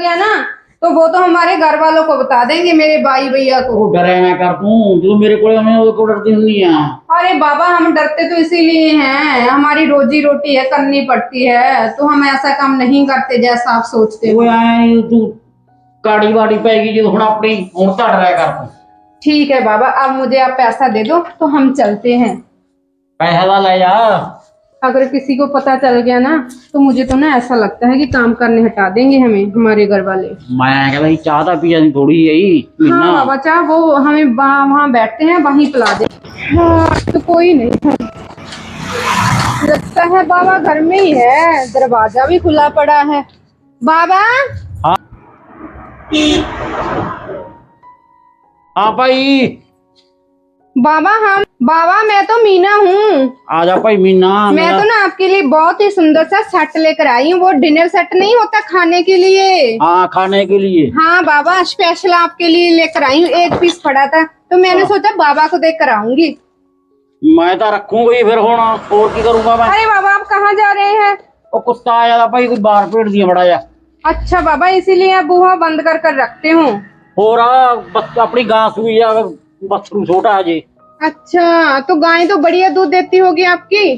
गया ना तो वो तो हमारे घर वालों को बता देंगे, मेरे भाई भैया को। डरे ना कर तू जो मेरे को डरती नहीं है। अरे बाबा हम डरते तो इसीलिए हैं, हमारी रोजी रोटी है, करनी पड़ती है, तो हम ऐसा काम नहीं करते जैसा आप सोचते हो। तू काड़ी वाड़ी पैगी जो हुण अपनी हुण तो डराया कर तू। ठीक है बाबा, अब मुझे आप पैसा दे दो तो हम चलते हैं। पैसा ला ले जा। अगर किसी को पता चल गया ना तो मुझे तो ना ऐसा लगता है कि काम करने हटा देंगे हमें हमारे घर वाले। मैं कहता चाह तो पिया थोड़ी यही। हाँ बाबा, चाह वो हमें वहाँ बैठते हैं वहीं पिला दे। हाँ तो कोई नहीं है, लगता है बाबा घर में ही है, दरवाजा भी खुला पड़ा है। बाबा। हाँ हाँ भाई। बाबा मैं तो मीना हूँ। आजा भाई मीना। मैं तो ना आपके लिए बहुत ही सुंदर सा सेट लेकर आई हूँ, वो डिनर सेट नहीं होता खाने के लिए। हाँ खाने के लिए। हाँ बाबा, स्पेशल आपके लिए लेकर आई हूँ, एक पीस पड़ा था तो मैंने सोचा बाबा को देख कर आऊंगी। मैं तो रखूंगी फिर होना और की करूंगा मैं। अरे बाबा आप कहाँ जा रहे हैं? वो कुत्ता आया था भाई, कोई बाहर पेट दिया बड़ा जा। अच्छा बाबा, इसीलिए आप बूहा बंद कर रखते हो। हो रहा बस अपनी घास हुई है, बछरू छोटा है जी। अच्छा तो गाय तो बढ़िया दूध देती होगी आपकी।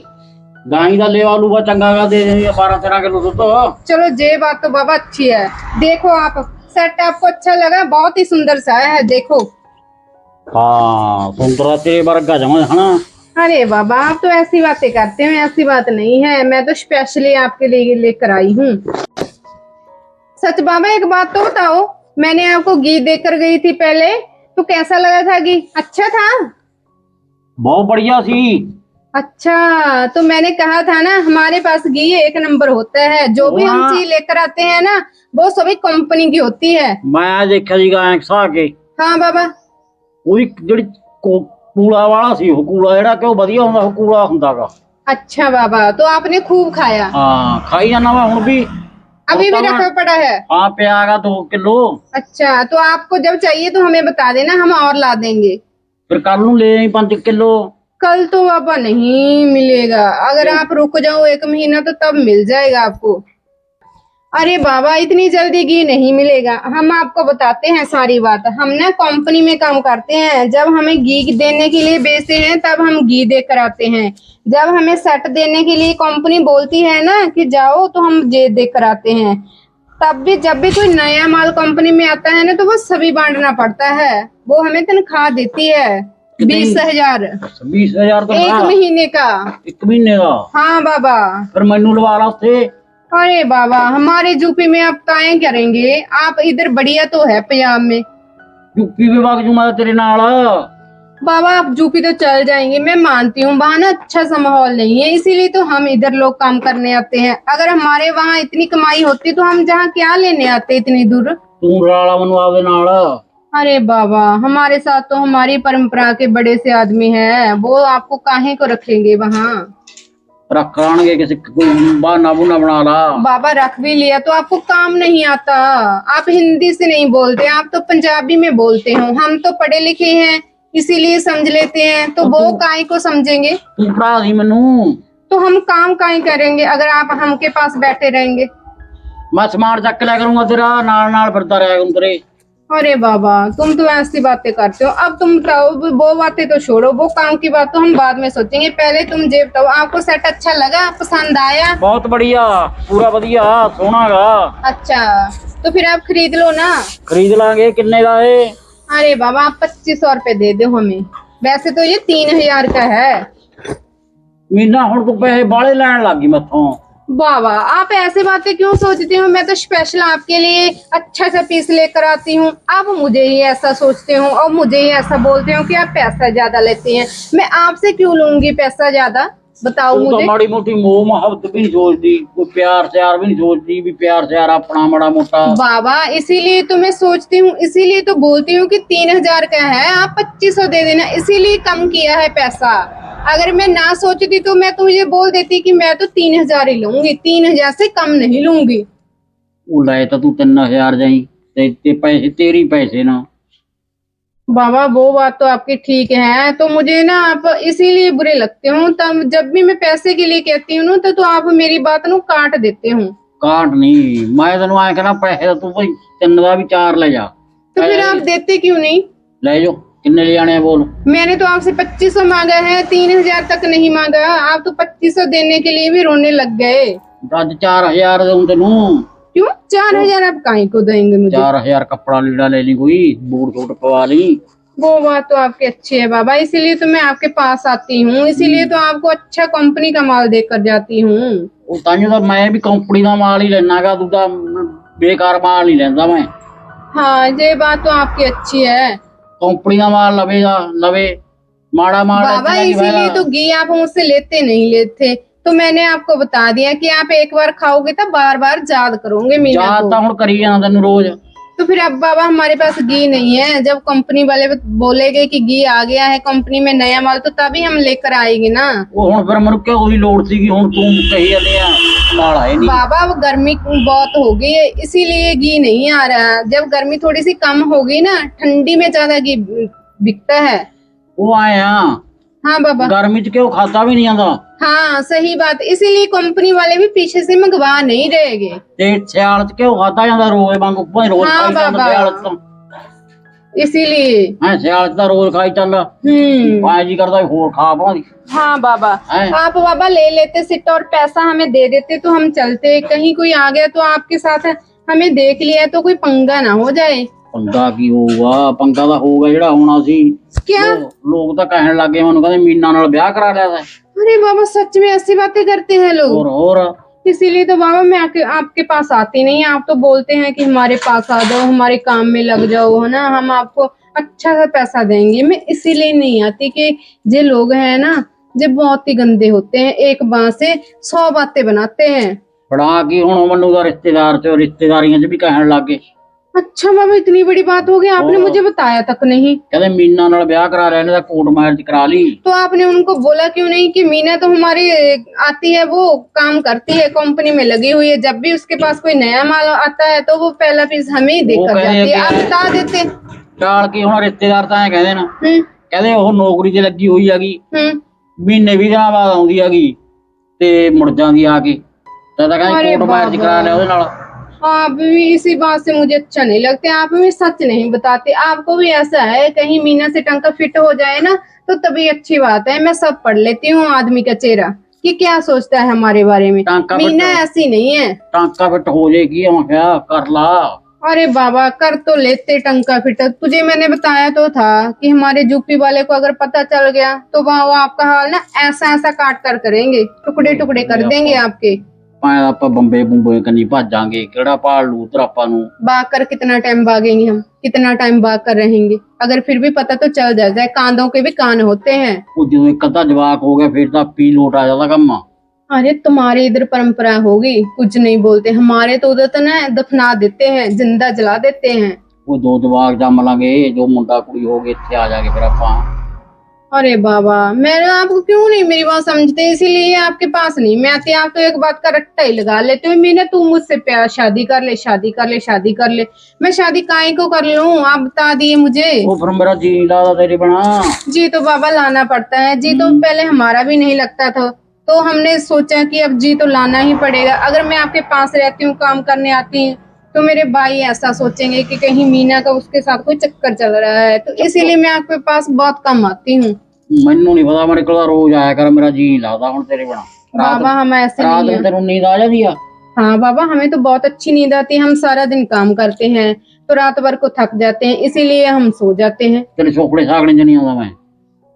गाय का लेवा लूबा चंगा का दे देंगे 12-13 किलो दूध तो। चलो ये बात तो बाबा अच्छी है। देखो आप सेट आपको अच्छा लगा, बहुत ही सुंदर सा है, देखो। हाँ सुंदरा तेरे वर्गा जमा है ना। अरे बाबा आप तो ऐसी बातें करते हो, ऐसी बात नहीं है, मैं तो स्पेशली आपके लिए लेकर आई हूँ। सच बाबा एक बात तो बताओ, मैंने आपको घी देकर गई थी पहले, तो कैसा लगा था घी? अच्छा था? बहुत बढ़िया सी। अच्छा तो मैंने कहा था ना हमारे पास घी एक नंबर होता है, जो भी हम चीज लेकर आते हैं ना वो सभी कंपनी की होती है। मैं देखा जी गाय खा के। हाँ बाबा। ਉਹਦੀ ਜਿਹੜੀ ਕੂੜਾ ਵਾਲਾ ਸੀ ਉਹ ਕੂੜਾ ਜਿਹੜਾ ਕਿ ਉਹ ਵਧੀਆ ਹੁੰਦਾ ਉਹ ਕੂੜਾ ਹੁੰਦਾਗਾ। अच्छा बाबा तो आपने खूब खाया? हाँ खाई जाना मैं हुण भी। अभी भी रखा पड़ा है? हाँ प्यागा 2 किलो। अच्छा तो आपको जब चाहिए तो हमें बता देना, हम और ला देंगे। फिर कल नूं ले आई 5 किलो। कल तो बाबा नहीं मिलेगा, अगर आप रुक जाओ 1 महीना तो तब मिल जाएगा आपको। अरे बाबा इतनी जल्दी घी नहीं मिलेगा, हम आपको बताते हैं सारी बात। हम ना कंपनी में काम करते हैं, जब हमें घी देने के लिए बेचते हैं तब हम घी दे कर आते हैं, जब हमें सेट देने के लिए कंपनी बोलती है ना कि जाओ तो हम ये दे कर आते हैं। तब भी जब भी कोई नया माल कंपनी में आता है ना तो वो सभी बांटना पड़ता है, वो हमें तनख्वाह देती है 20,000। 20,000 तो 1 महीने का। 1 महीने का? हाँ बाबा। फिर मैनू लवा ला उससे। अरे बाबा हमारे यूपी में आप काहे करेंगे, आप इधर बढ़िया तो है पंजाब में। यूपी में भाग जूंगा तेरे नाल। बाबा आप यूपी तो चल जाएंगे, मैं मानती हूँ वहाँ ना अच्छा सा माहौल नहीं है, इसीलिए तो हम इधर लोग काम करने आते हैं। अगर हमारे वहाँ इतनी कमाई होती तो हम जहाँ क्या लेने आते इतनी दूर। तू राला मनवा दे नाल। अरे बाबा हमारे साथ तो हमारी परंपरा के बड़े से आदमी हैं, वो आपको काहे को रखेंगे वहाँ। रख लानगे किसी बहाना बुना बना ला। बाबा रख भी लिया तो आपको काम नहीं आता, आप हिंदी से नहीं बोलते, आप तो पंजाबी में बोलते हो। हम तो पढ़े लिखे हैं इसीलिए समझ लेते हैं, तो वो काहे को समझेंगे। तू पढ़ा दी मैनू। तो हम काम काहे करेंगे अगर आप हमके पास बैठे रहेंगे। मैं सामान चक लिया करूंगा तेरा, नाल नाल फिरता रहा करूं तेरे। अरे बाबा तुम तो ऐसी बातें करते हो। अब तुम बताओ, वो बातें तो छोड़ो, वो काम की बात तो हम बाद में सोचेंगे, पहले तुम ये बताओ आपको सेट अच्छा लगा, पसंद आया? बहुत बढ़िया, पूरा बढ़िया सोना गा। अच्छा तो फिर आप खरीद लो ना। खरीद लांगे, किन्ने का है? अरे बाबा आप 2500 रुपए दे दो हमें, वैसे तो ये 3000 का है। मीना हुण तू पैसे बाले लैन लगी मथों। बाबा आप ऐसे बातें क्यों सोचते हो, मैं तो स्पेशल आपके लिए अच्छा सा पीस लेकर आती हूँ, आप मुझे ही ऐसा सोचते हो और मुझे ही ऐसा बोलते हो कि आप पैसा ज्यादा लेते हैं। मैं आपसे क्यों लूंगी पैसा ज्यादा, बताओ तू मुझे। तो माड़ी मोटी मोह मोहब्बत भी नहीं सोचती, कोई प्यार श्यार भी नहीं सोचती भी प्यार श्यार अपना माड़ा मोटा। बाबा इसीलिए तो मैं सोचती हूँ, इसीलिए तो बोलती हूँ कि 3000 का है, आप 2500 दे देना, इसीलिए कम किया है पैसा। अगर मैं ना सोचती तो मैं तुझे बोल देती कि मैं तो 3000 ही लूंगी, 3000 से कम नहीं लूंगी। ले तो तू 3000 जाई ते पैसे तेरी पैसे ना। बाबा वो बात तो आपकी ठीक है, तो मुझे ना आप इसीलिए बुरे लगते हो, तब जब भी मैं पैसे के लिए कहती हूँ ना तो आप मेरी बात नु काट देते हो। ਕਾਟ ਨਹੀਂ ਮੈਂ ਤੈਨੂੰ ਐ ਕਹਿਣਾ ਪੈਸੇ ਤਾਂ ਤੂੰ ਭਾਈ 3 ਦਾ ਵੀ 4 ਲੈ ਜਾ तो फिर आप देते क्यों नहीं? ਲੈ ਜਾਓ ਕਿੰਨੇ ਲੈ ਜਾਣੇ ਆ ਬੋਲ मैंने तो आपसे 2500 मांगा है, 3000 तक नहीं मांगा। आप तो 2500 देने के लिए भी रोने लग गए। ਅੱਜ 4000 ਦਊਂ ਤੈਨੂੰ क्यों 4000 आप काहे को देंगे मुझे? 4000 ਕੱਪੜਾ ਲੀੜਾ ਲੈ ਲਈ ਕੋਈ ਬੂਟ ਛੋਟ ਪਵਾ ਲਈ वो बात तो आपकी अच्छी है बाबा, इसीलिए तो मैं आपके पास आती हूँ, इसीलिए तो आपको अच्छा कंपनी का माल देकर जाती हूँ। ਉਹ ਤਾਂ ਤਾਂ ਮੈਂ ਵੀ ਕੰਪਨੀ ਦਾ ਮਾਲ ਹੀ ਲੈਣਾਗਾ ਤੂੰ ਤਾਂ ਬੇਕਾਰ ਮਾਲ ਨਹੀਂ ਲੈਂਦਾ ਮੈਂ हाँ ये बात तो आपकी अच्छी है ਕੰਪਨੀ ਦਾ ਮਾਲ ਲਵੇਗਾ ਲਵੇ ਮਾੜਾ ਮਾਲ बाबा, ਇੱਥੇ ਦਾ ਕੀ इसीलिए फायदा? तो घी आप मुझसे लेते नहीं लेते। तो मैंने आपको बता दिया कि आप एक बार खाओगे तो बार बार याद करोगे मीना ਯਾਦ को। ਤਾਂ ਹੁਣ ਕਰੀ ਜਾਂਦਾ ਤੈਨੂੰ ਰੋਜ਼ तो फिर अब बाबा हमारे पास घी नहीं है, जब कंपनी वाले बोलेगे कि घी आ गया है कंपनी में नया माल, तो तभी हम लेकर आएंगे ना। ਉਹ ਹੁਣ ਫਿਰ ਮੈਨੂੰ ਕਿਉਂ ਉਹਦੀ ਲੋੜ ਸੀਗੀ ਹੁਣ ਤੂੰ ਕਹੀ ਜਾਂਦੇ ਆ ਮਾਲ ਆਏ ਨਹੀਂ बाबा वो गर्मी बहुत हो गई है, इसीलिए घी नहीं आ रहा। जब गर्मी थोड़ी सी कम होगी ना, ठंडी में ज्यादा घी बिकता है। ਉਹ ਆਏ ਆ हाँ बाबा, ਗਰਮੀ ਚ ਕਿਉਂ ਖਾਦਾ ਵੀ ਨਹੀਂ ਜਾਂਦਾ हाँ सही बात, इसीलिए कंपनी वाले भी पीछे से मंगवा नहीं रहेंगे। ਤੇ ਸਿਆਲ ਚ ਕਿਉਂ ਖਾਦਾ ਜਾਂਦਾ ਰੋਜ਼ ਵਾਂਗੂ ਭਾਵੇਂ ਰੋਜ਼ ਹਾਂ ਖਾਈ ਜਾਂਦਾ ਬਾਬਾ। ਸਿਆਲ ਚ ਤਾਂ इसीलिए ਹੈ ਸਿਆਲ ਚ ਤਾਂ ਰੋਜ਼ ਖਾਈ ਚੱਲ ਐ ਜੀ ਕਰਦਾ ਵੀ ਹੋਰ ਖਾ ਭਾਂਦੀ हाँ बाबा, हैं? आप बाबा ले लेते सिट और पैसा हमें दे देते तो हम चलते। कहीं कोई आ गया तो आपके साथ हमें देख लिया तो कोई पंगा ना हो जाए। ਪੰਗਾ ਕੀ ਹੋਊਗਾ ਪੰਗਾ ਤਾਂ ਹੋਊਗਾ ਜਿਹੜਾ ਹੋਣਾ ਸੀ क्या? ਲੋਕ ਤਾਂ ਕਹਿਣ ਲੱਗੇ ਮੈਨੂੰ ਕਹਿੰਦੇ ਮੀਨਾ ਨਾਲ ਵਿਆਹ ਕਰਾ ਲਿਆ ਤਾ अरे बाबा सच में ऐसी बातें करते हैं लोग। ਹੋਰ इसीलिए तो बाबा मैं आपके पास आती नहीं। आप तो बोलते हैं कि हमारे पास आ जाओ, हमारे काम में लग जाओ, है ना, हम आपको अच्छा सा पैसा देंगे। मैं इसीलिए नहीं आती कि ये लोग हैं ना, ये बहुत ही गंदे होते हैं, एक बात से 100 बातें बनाते हैं। ਫੜਾ ਕੀ ਹੁਣ ਮੈਨੂੰ ਦਾ ਰਿਸ਼ਤੇਦਾਰ ਚ ਰਿਸ਼ਤੇਦਾਰੀਆਂ ਚ ਵੀ ਕਹਿਣ ਲੱਗੇ अच्छा बाबा, इतनी बड़ी बात हो गई, आपने और? मुझे बताया तक नहीं। ਕਹਿੰਦੇ ਮੀਨਾ ਨਾਲ ਵਿਆਹ ਕਰਾ ਲਿਆ ਇਹਨੇ ਤਾਂ ਕੋਰਟ ਮੈਰਿਜ ਕਰਾ ਲਈ तो आपने उनको बोला क्यों नहीं कि मीना तो हमारी आती है, वो काम करती है, कंपनी में लगी हुई है, जब भी उसके पास कोई नया माल आता है तो वो पहला पीस हमें ही देकर कह रहे जाती है। हैं आप कि- बता देते। ਚਾਲ ਕੀ ਹੁਣ ਰਿਸ਼ਤੇਦਾਰ ਤਾਂ ਐ ਕਹਿੰਦੇ ਨਾ ਕਹਿੰਦੇ ਉਹ ਨੌਕਰੀ ਤੇ ਲੱਗੀ ਹੋਈ ਹੈਗੀ ਮਹੀਨੇ 20 ਦਿਨਾਂ ਬਾਅਦ ਆਉਂਦੀ ਹੈਗੀ ਤੇ ਮੁੜ ਜਾਂਦੀ ਆ ਕੇ ਤਾਂ ਕਹਿੰਦੇ अरे ਕੋਰਟ ਮੈਰਿਜ बाबा। ਕਰਾ ਲਿਆ ਉਹਦੇ ਨਾਲ आप भी इसी बात से मुझे अच्छा नहीं लगता, आप भी सच नहीं बताते। आपको भी ऐसा है कहीं मीना से टंका फिट हो जाए ना तो तभी अच्छी बात है। मैं सब पढ़ लेती हूँ आदमी का चेहरा कि क्या सोचता है हमारे बारे में। टांका मीना फिट- ऐसी नहीं है। ਟਾਂਕਾ ਫਿੱਟ ਹੋ ਜਾਏਗੀ ਮੈਂ ਕਿਹਾ ਕਰ ਲਾ अरे बाबा कर तो लेते टंका फिट। तुझे मैंने बताया तो था कि हमारे यूपी वाले को अगर पता चल गया तो वो आपका हाल ना ऐसा ऐसा काट कर करेंगे, टुकड़े टुकड़े कर देंगे आपके। ਭਾਵੇਂ ਆਪਾਂ ਬੰਬੇ ਬੰਬੇ ਕੰਨੀ ਭੱਜਾਂਗੇ ਕਿਹੜਾ ਭਾਲ ਲੂ ਉਧਰ ਆਪਾਂ ਨੂੰ भाग कर कितना टाइम भागेंगे हम, कितना टाइम भाग कर रहेंगे? अगर फिर भी पता तो चल जाए, कांधों के भी कान होते हैं। ਉਹ ਜਦੋਂ ਇੱਕ ਅੱਧਾ ਜਵਾਕ ਹੋ ਗਿਆ ਫਿਰ ਤਾਂ ਪੀ ਲੋਟ ਆ ਜਾਂਦਾ ਕੰਮ अरे तुम्हारे इधर परंपरा होगी, कुछ नहीं बोलते। हमारे तो उधर तो ना दफना देते हैं, जिंदा जला देते हैं। ਉਹ ਦੋ ਜਵਾਕ ਜੰਮ ਲਾਂਗੇ ਜੋ ਮੁੰਡਾ ਕੁੜੀ ਹੋ ਗਏ ਇੱਥੇ ਆ ਜਾਗੇ ਫਿਰ ਆਪਾਂ अरे बाबा, मैं आपको क्यों नहीं मेरी बात समझते, इसीलिए आपके पास नहीं मैं आती। आप तो एक बात का रट्टा ही लगा लेते हो। मैंने तू मुझसे प्यार शादी कर ले, शादी कर ले, शादी कर ले। मैं शादी काहे को कर लूं, आप बता दिए मुझे। ਉਹ ਫਿਰ ਮੇਰਾ ਜੀ ਲੱਗਦਾ ਤੇਰੀ ਬਣਾ जी तो बाबा लाना पड़ता है, जी तो पहले हमारा भी नहीं लगता था, तो हमने सोचा कि अब जी तो लाना ही पड़ेगा। अगर मैं आपके पास रहती हूँ, काम करने आती हूँ, तो मेरे भाई ऐसा सोचेंगे कि कहीं मीना का उसके साथ कोई चक्कर चल रहा है, तो इसीलिए मैं आपके पास बहुत कम आती हूँ। ਮੈਨੂੰ ਨਹੀਂ ਪਤਾ ਮੇਰੇ ਕੋਲ ਤਾਂ ਰੋਜ਼ ਆਇਆ ਕਰ ਮੇਰਾ ਜੀ ਲੱਗਦਾ ਹੁਣ ਤੇਰੇ ਬਣਾ बाबा हम ऐसे ਰਾਤ नहीं ਨੂੰ है। ਤੈਨੂੰ ਨੀਂਦ ਆ ਜਾਂਦੀ ਆ हाँ बाबा, हमें तो बहुत अच्छी नींद आती है। हम सारा दिन काम करते हैं तो रात भर को थक जाते हैं, इसीलिए हम सो जाते हैं। ਤੇਰੇ ਛੋਕੜੇ ਸਾਗਣੇ ਚ ਨਹੀਂ ਆਉਂਦਾ मैं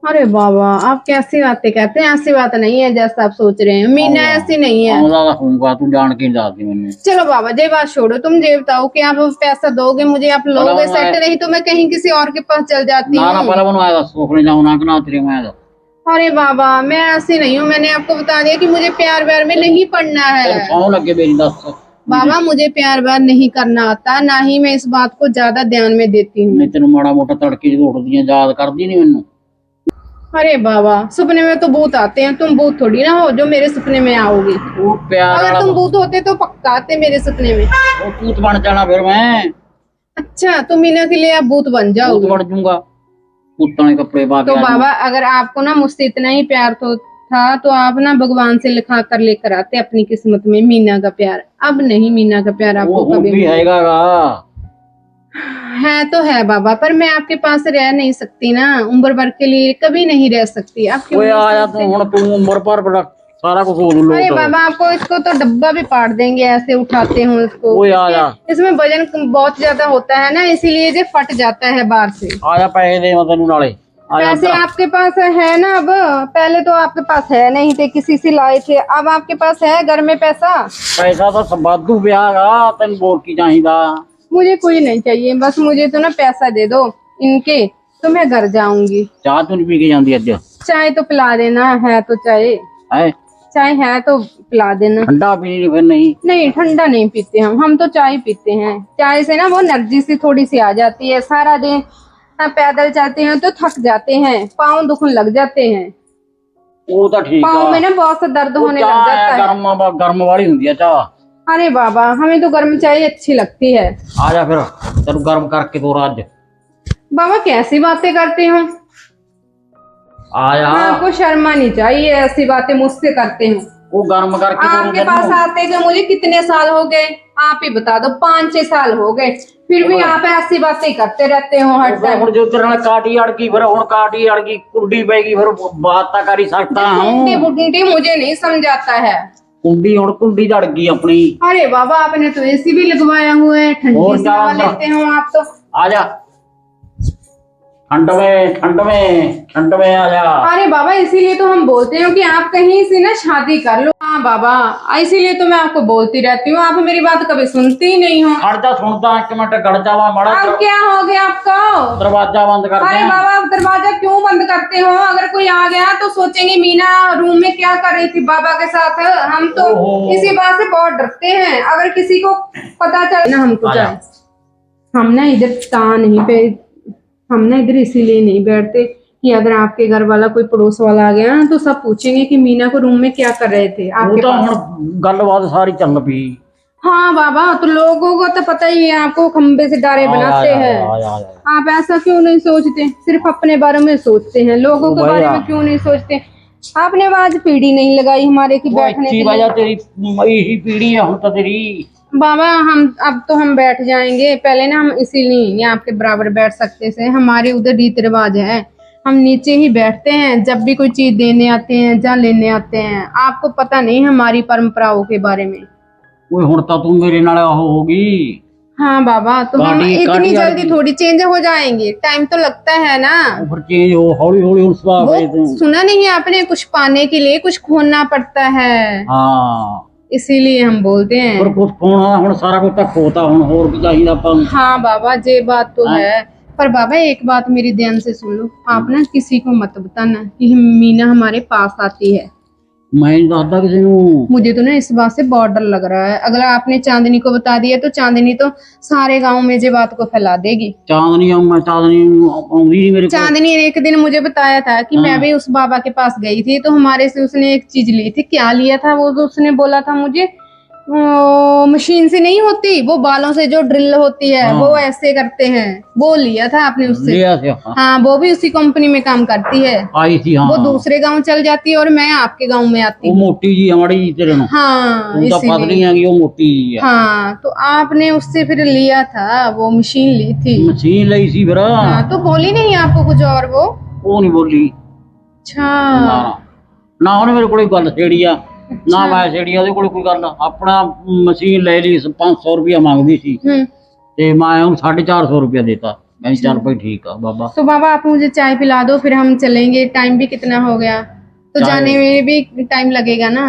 अरे बाबा आप कैसी बातें कहते हैं, ऐसी बात नहीं है जैसा आप सोच रहे हैं। मीना ऐसी नहीं है। ਆਉਂਦਾ ਤਾਂ ਹੋਊਗਾ ਤੂੰ ਜਾਣ ਕੇ ਨਹੀਂ ਦੱਸਦੀ ਮੈਨੂੰ चलो बाबा ये बात छोड़ो, तुम ये बताओ कि आप पैसा दोगे मुझे, आप लोगे चलो, सेट, मैं- नहीं तो मैं कहीं किसी और के पास चल जाती ਨਾ ਨਾ हूँ। ਪਹਿਲਾਂ ਮੈਨੂੰ ਆਇਆ ਦੱਸ ਛੋਕੜੇ ਜਾਉਣਾ ਕਿ ਨਾ ਤੇਰੇ ਮੈਂ ਦੱਸ अरे बाबा मैं ऐसी नहीं हूँ, मैंने आपको बता दिया कि मुझे प्यार व्यार में नहीं पड़ना ਤੈਨੂੰ है। ਸੌਂ ਲੱਗੇ ਮੇਰੀ ਦੱਸ बाबा मुझे प्यार व्यार नहीं करना आता, ना ही मैं इस बात को ज्यादा ध्यान में देती हूँ। ਮੈਂ ਤੈਨੂੰ ਮਾੜਾ ਮੋਟਾ ਤੜਕੇ ਜਦੋਂ ਉੱਠਦੀਆਂ ਯਾਦ ਕਰਦੀ ਨਹੀਂ ਮੈਨੂੰ अरे बाबा सपने में तो भूत आते हैं, तुम भूत थोड़ी ना हो जो मेरे सपने में आओगे। ਉਹ ਪਿਆਰ अगर ਵਾਲਾ तुम भूत होते तो पक्का आते मेरे सपने में। ਉਹ ਭੂਤ ਬਣ ਜਾਣਾ ਫਿਰ ਮੈਂ अच्छा तो मीना के लिए आप भूत बन ਭੂਤ जाओगे। ਬਣ ਜਾਊਗਾ ਭੂਤਾਂ ਦੇ ਕੱਪੜੇ ਪਾ ਕੇ तो ਆ ਜਾਊਂ। बाबा अगर आपको ना मुझसे इतना ही प्यार तो था तो आप ना भगवान से लिखा कर लेकर आते अपनी किस्मत में मीना का प्यार। अब नहीं मीना का प्यार आपको वो कभी भी हैगा गा। है तो है बाबा, पर मैं आपके पास रह नहीं सकती ना, उम्र भर के लिए कभी नहीं रह सकती। आप क्यों ओए नहीं आया सोचते? तू हुण तू उम्र पर बड़ा सारा कुछ हो लो। अरे बाबा आपको इसको तो डब्बा भी पाड़ देंगे, ऐसे उठाते हो इसको। ओए आया इसमें वजन बहुत ज्यादा होता है ना, इसीलिए ये फट जाता है बाहर से। आया पैसे दे मैं तेनू नाले आया पैसे आपके पास है ना? अब पहले तो आपके पास है नहीं थे, किसी से लाए थे, अब आपके पास है घर में पैसा। पैसा तो संबादू ब्यागा तेन बोल की चाहिदा। मुझे कोई नहीं चाहिए, बस मुझे तो ना पैसा दे दो इनके, तो मैं घर जाऊंगी। चाह तू नहीं पी के जाती अज? चाय तो पिला देना, है तो चाय है चाय है तो पिला देना। ठंडा पीनी फिर नहीं? नहीं ठंडा नहीं पीते हम तो चाय पीते हैं। चाय से ना वो एनर्जी सी थोड़ी सी आ जाती है। सारा दिन पैदल चलते हैं तो थक जाते हैं, पाँव दुखने लग जाते हैं, वो तो ठीक पाँव में है। ना बहुत सा दर्द होने लग चाह जाता है। गर्म वाली हुंदी है चाह। अरे बाबा हमें तो गर्म चाय अच्छी लगती है। आ जा फिर तेनू गर्म करके दो अज। बाबा कैसी बातें करते हो? आया आपको शर्मा नहीं चाहिए, ऐसी बातें मुझसे करते हो। वो गर्म करके दो आपके पास आते गए मुझे कितने साल हो गए? आप ही बता दो। 5-6 साल हो गए, फिर भी आप ऐसी बातें करते रहते हो हर टाइम। ਹੁਣ ਜੋ ਤੇਰੇ ਨਾਲ ਕਾਟੀ ਅੜ ਗਈ ਫਿਰ ਹੁਣ ਕਾਟੀ ਅੜ ਗਈ ਕੁੰਡੀ ਪੈ ਗਈ ਫਿਰ ਬਾਤ ਤਾਂ ਕਰ ਹੀ ਸਕਦਾ कुंडी हूं। बुंडी मुझे नहीं समझाता है। कुंडी ਹੁਣ कुंडी अड़ गई अपनी। अरे बाबा आपने तो एसी भी लगवाया हुआ है, ठंडी और सी हवा क्या लेते हो आप तो। आ जा ठंड में आ जा। अरे बाबा इसीलिए तो हम बोलते हैं कि आप कहीं से ना शादी कर लो। हाँ बाबा इसीलिए तो मैं आपको बोलती रहती हूँ, आप मेरी बात कभी सुनती ही नहीं हो। खड़ जा सुनता एक मिनट खड़ जा माड़ा अब क्या हो गया आपको? दरवाजा बंद कर अरे दे। बाबा आप दरवाजा क्यों बंद करते हो? अगर कोई आ गया तो सोचेंगे मीना रूम में क्या कर रही थी बाबा के साथ। हम तो ओहो। इसी बात से बहुत डरते हैं, अगर किसी को पता चले ना हमको आया। जाए। हम ना इधर नहीं पे, हम ना इधर इसीलिए नहीं बैठते कि अगर आपके घर वाला कोई पड़ोस वाला आ गया ना तो सब पूछेंगे कि मीना को रूम में क्या कर रहे थे वो आपके तो पास। ਹੁਣ ਗੱਲਬਾਤ ਸਾਰੀ ਚੱਲ ਪਈ। हाँ बाबा तो लोगों को तो पता ही है, आपको खंबे से डारे बनाते हैं। आया आप ऐसा क्यों नहीं सोचते? सिर्फ अपने बारे में सोचते हैं, लोगों के बारे में क्यों नहीं सोचते? आपने आज पीढ़ी नहीं लगाई हमारे की बैठने अच्छी के वजह लिए। तेरी यही पीढ़ी है ਹੁਣ ਤਾਂ तेरी। बाबा हम अब तो हम बैठ जाएंगे, पहले ना हम इसीलिए नहीं आपके बराबर बैठ सकते थे। हमारे उधर रीति रिवाज है, हम नीचे ही बैठते हैं जब भी कोई चीज देने आते हैं या लेने आते हैं। आपको पता नहीं हमारी परंपराओं के बारे में। ओए ਹੁਣ ਤਾਂ तू मेरे नाल होगी। हाँ बाबा तो हम काटी- इतनी काटी जल्दी आएगी। थोड़ी चेंज हो जाएंगे, टाइम तो लगता है ना। फिर चेंज हो हौली हौली ਹੁਣ ਸੁਭਾਅ ਵੇ वो तू। सुना नहीं है आपने, कुछ पाने के लिए कुछ खोना पड़ता है, हाँ इसीलिए हम बोलते हैं। पर कुछ खोना ਹੁਣ ਸਾਰਾ ਕੁਝ ਤਾਂ ਖੋਤਾ ਹੁਣ ਹੋਰ ਕੀ ਚਾਹੀਦਾ ਆਪਾਂ ਨੂੰ। हाँ बाबा ये बात तो हाँ। है, पर बाबा एक बात मेरी ध्यान से सुन लो, आप ना किसी को मत बताना कि मीना हमारे पास आती है। मैं नहीं ਦੱਸਦਾ ਕਿਸੇ ਨੂੰ। मुझे तो ना इस बात से बहुत डर लग रहा है, अगर आपने चांदनी को बता दिया तो चांदनी तो सारे गांव में ये बात को फैला देगी। ਚਾਂਦਨੀ ਮੈਂ ਚਾਂਦਨੀ ਆਉਂਦੀ नहीं मेरे को। चांदनी ने एक दिन मुझे बताया था कि मैं भी उस बाबा के पास गई थी तो हमारे से उसने एक चीज ली थी। क्या लिया था वो? तो उसने बोला था मुझे मशीन से नहीं होती, वो बालों से जो ड्रिल होती है, हाँ। वो ऐसे करते हैं, वो लिया था आपने उससे। लिया से हाँ। हाँ वो भी उसी कंपनी में काम करती है। आई थी हाँ। वो दूसरे गांव चल जाती है और मैं आपके गांव में आती वो हूँ। मोटी जी हमारी तेरे नो। हाँ तू तो पतली इसीलिए। है कि वो मोटी जी है। हाँ तो आपने उससे फिर लिया था, वो मशीन ली थी। मशीन ਲਈ ਸੀ ਫਿਰ। हाँ तो बोली नहीं आपको कुछ और वो? ਉਹ ਨਹੀਂ ਬੋਲੀ। अच्छा ਨਾ ਉਹਨੇ ਮੇਰੇ ਕੋਲੇ ਗੱਲ ਛੇੜੀ ਆ ਨਾ ਮੈਂ ਛੇੜੀ ਉਹਦੇ ਕੋਲ ਕੋਈ ਗੱਲ। ਆਪਣਾ ਮਸ਼ੀਨ ਲੈ ਲਈ 500 ਰੁਪਇਆ ਮੰਗਦੀ ਸੀ ਤੇ ਮੈਂ ਉਹਨੂੰ 450 ਰੁਪਇਆ ਦੇਤਾ। मैं चल भाई ठीक है बाबा। तो बाबा आप मुझे चाय पिला दो, फिर हम चलेंगे। टाइम भी कितना हो गया, तो जाने में भी टाइम लगेगा ना।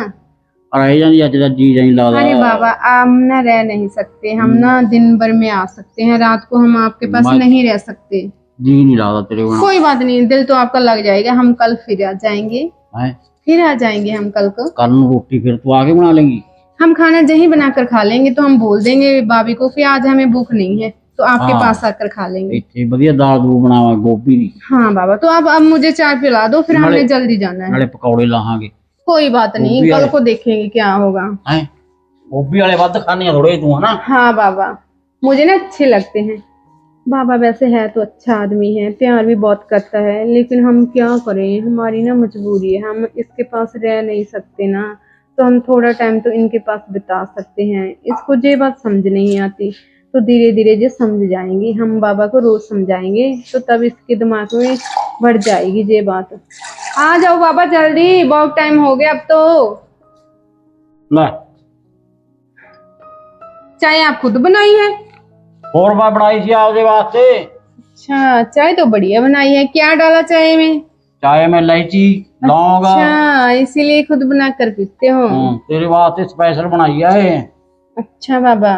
रह जाती अज का जी नहीं लगता। अरे बाबा हम ना रह नहीं सकते, हम ना दिन भर में आ सकते हैं, रात को हम आपके पास नहीं रह सकते। जी नहीं लगता तेरे को। कोई बात नहीं, दिल तो आपका लग जाएगा। हम कल फिर आ जाएंगे, फिर आ जाएंगे हम कल को। कल रोटी फिर तू आगे बना लेंगी? हम खाना यहीं बनाकर खा लेंगे। तो हम बोल देंगे भाभी को कि आज हमें भूख नहीं है, तो आपके पास आकर खा लेंगे। ਇੱਥੇ ਵਧੀਆ ਦਾਲ ਦੂ ਬਣਾਵਾ ਗੋਭੀ ਦੀ। हाँ बाबा तो अब मुझे चाय पिला दो, फिर हमने जल्दी जाना है। ਨਾਲੇ ਪਕੌੜੇ ਲਾਹਾਂਗੇ। कोई बात नहीं, कल को देखेंगे क्या होगा। हैं ਗੋਭੀ ਵਾਲੇ ਵੱਧ ਖਾਣੇ ਥੋੜੇ ਤੂੰ ਹਨਾ। हाँ बाबा मुझे ना अच्छे लगते हैं, बाबा वैसे है तो अच्छा आदमी है, प्यार भी बहुत करता है, लेकिन हम क्या करें, हमारी ना मजबूरी है, हम इसके पास रह नहीं सकते ना, तो हम थोड़ा टाइम तो इनके पास बिता सकते हैं। इसको ये बात समझ नहीं आती, तो धीरे धीरे ये समझ जाएंगी, हम बाबा को रोज समझाएंगे तो तब इसके दिमाग में बढ़ जाएगी ये बात। आ जाओ बाबा जल्दी, बहुत टाइम हो गया अब तो। ले चाय आप खुद बनाई है? और मैं बनाई थी आपके वास्ते। अच्छा, चाय तो बढ़िया बनाई है, क्या डाला चाय में? चाय में इलायची लौंग। अच्छा, इसीलिए खुद बना कर पीते हो। तेरे वास्ते स्पेशल बनाई है। अच्छा बाबा,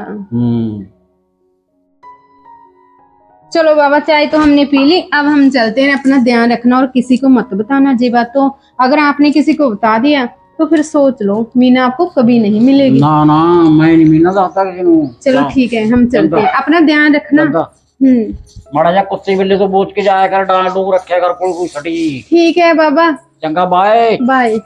चलो बाबा चाय तो हमने पी ली, अब हम चलते हैं। अपना ध्यान रखना और किसी को मत बताना जी बात, तो अगर आपने किसी को बता दिया तो फिर सोच लो मीना आपको कभी नहीं मिलेगी। ना ना, मैं नहीं मिलना चाहता किसी को। चलो ठीक है, हम चलते हैं, अपना ध्यान रखना। माड़ा जा कुत्ते बिल्ले तो बोझ के जाया कर, डाल डूब रखे कर कोई सटी। ठीक है बाबा, चंगा बाय बाय।